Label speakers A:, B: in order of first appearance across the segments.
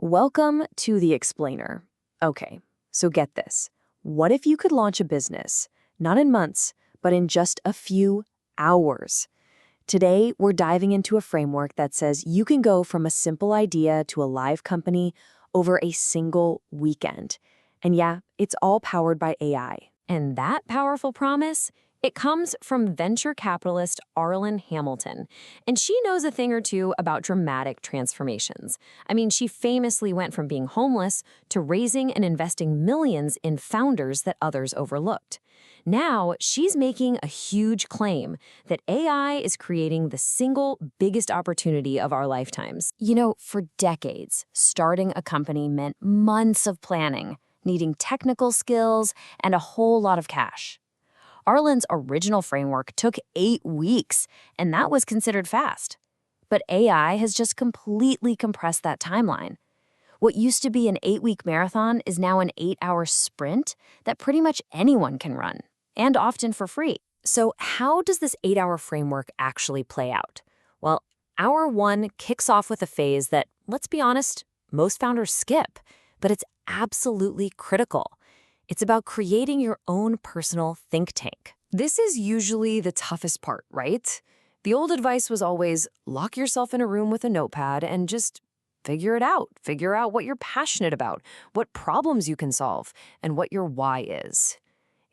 A: Welcome to The Explainer. Okay, so get this. What if you could launch a business, not in months, but in just a few hours? Today, we're diving into a framework that says you can go from a simple idea to a live company over a single weekend. And yeah, it's all powered by AI.
B: And that powerful promise, it comes from venture capitalist Arlan Hamilton. And she knows a thing or two about dramatic transformations. I mean, she famously went from being homeless to raising and investing millions in founders that others overlooked. Now, she's making a huge claim that AI is creating the single biggest opportunity of our lifetimes. You know, for decades, starting a company meant months of planning, needing technical skills, and a whole lot of cash. Arlan's original framework took 8 weeks, and that was considered fast. But AI has just completely compressed that timeline. What used to be an 8-week marathon is now an 8-hour sprint that pretty much anyone can run, and often for free. So how does this 8-hour framework actually play out? Well, hour 1 kicks off with a phase that, let's be honest, most founders skip, but it's absolutely critical. It's about creating your own personal think tank. This is usually the toughest part, right? The old advice was always lock yourself in a room with a notepad and just figure it out. Figure out what you're passionate about, what problems you can solve, and what your why is.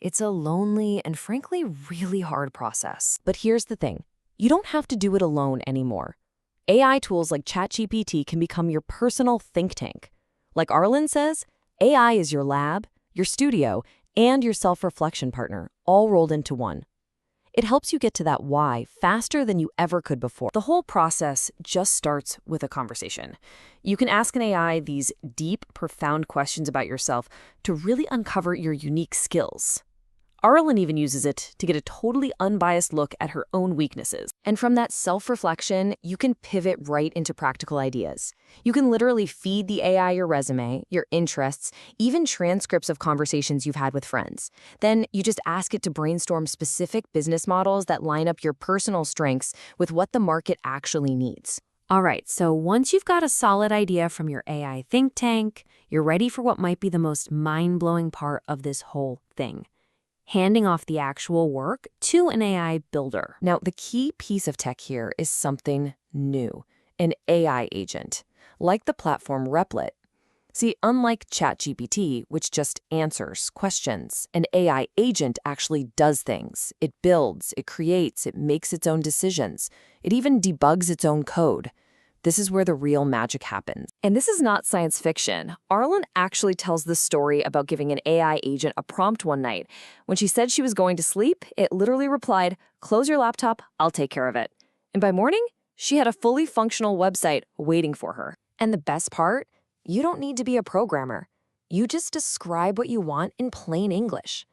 B: It's a lonely and frankly really hard process. But here's the thing. You don't have to do it alone anymore. AI tools like ChatGPT can become your personal think tank. Like Arlan says, AI is your lab, your studio, and your self-reflection partner, all rolled into one. It helps you get to that why faster than you ever could before. The whole process just starts with a conversation. You can ask an AI these deep, profound questions about yourself to really uncover your unique skills. Arlan even uses it to get a totally unbiased look at her own weaknesses. And from that self-reflection, you can pivot right into practical ideas. You can literally feed the AI your resume, your interests, even transcripts of conversations you've had with friends. Then you just ask it to brainstorm specific business models that line up your personal strengths with what the market actually needs. All right, so once you've got a solid idea from your AI think tank, you're ready for what might be the most mind-blowing part of this whole thing: handing off the actual work to an AI builder. Now, the key piece of tech here is something new, an AI agent, like the platform Replit. See, unlike ChatGPT, which just answers questions, an AI agent actually does things. It builds, it creates, it makes its own decisions. It even debugs its own code. This is where the real magic happens. And this is not science fiction. Arlan actually tells the story about giving an AI agent a prompt one night. When she said she was going to sleep, it literally replied, "Close your laptop, I'll take care of it." And by morning, she had a fully functional website waiting for her. And the best part? You don't need to be a programmer. You just describe what you want in plain English.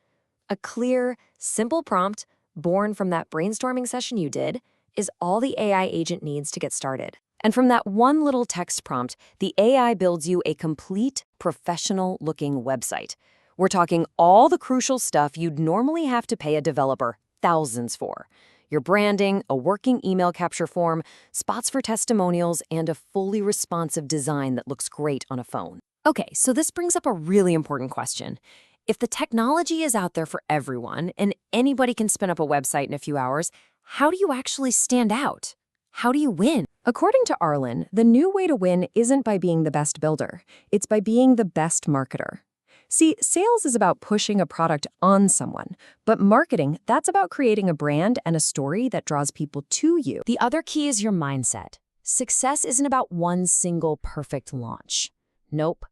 B: A clear, simple prompt, born from that brainstorming session you did, is all the AI agent needs to get started. And from that one little text prompt, the AI builds you a complete, professional-looking website. We're talking all the crucial stuff you'd normally have to pay a developer thousands for. Your branding, a working email capture form, spots for testimonials, and a fully responsive design that looks great on a phone. Okay, so this brings up a really important question. If the technology is out there for everyone, and anybody can spin up a website in a few hours, how do you actually stand out? How do you win? According to Arlan, the new way to win isn't by being the best builder. It's by being the best marketer. See, sales is about pushing a product on someone, but marketing, that's about creating a brand and a story that draws people to you. The other key is your mindset. Success isn't about one single perfect launch. Nope.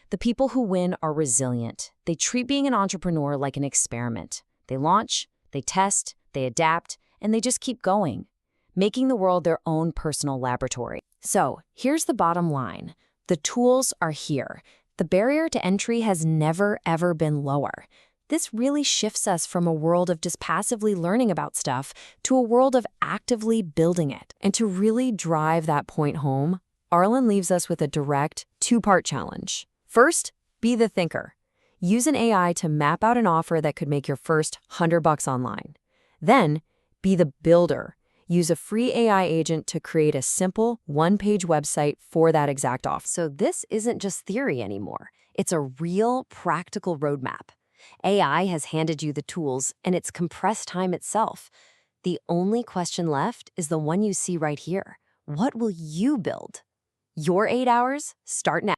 B: The people who win are resilient. They treat being an entrepreneur like an experiment. They launch, they test, they adapt, and they just keep going, making the world their own personal laboratory. So, here's the bottom line. The tools are here. The barrier to entry has never, ever been lower. This really shifts us from a world of just passively learning about stuff to a world of actively building it. And to really drive that point home, Arlan leaves us with a direct, 2-part challenge. First, be the thinker. Use an AI to map out an offer that could make your first $100 online. Then, be the builder.
A: Use a free AI agent to create a simple, one-page website for that exact offer.
B: So this isn't just theory anymore. It's a real, practical roadmap. AI has handed you the tools, and it's compressed time itself. The only question left is the one you see right here. What will you build? Your 8 hours start now.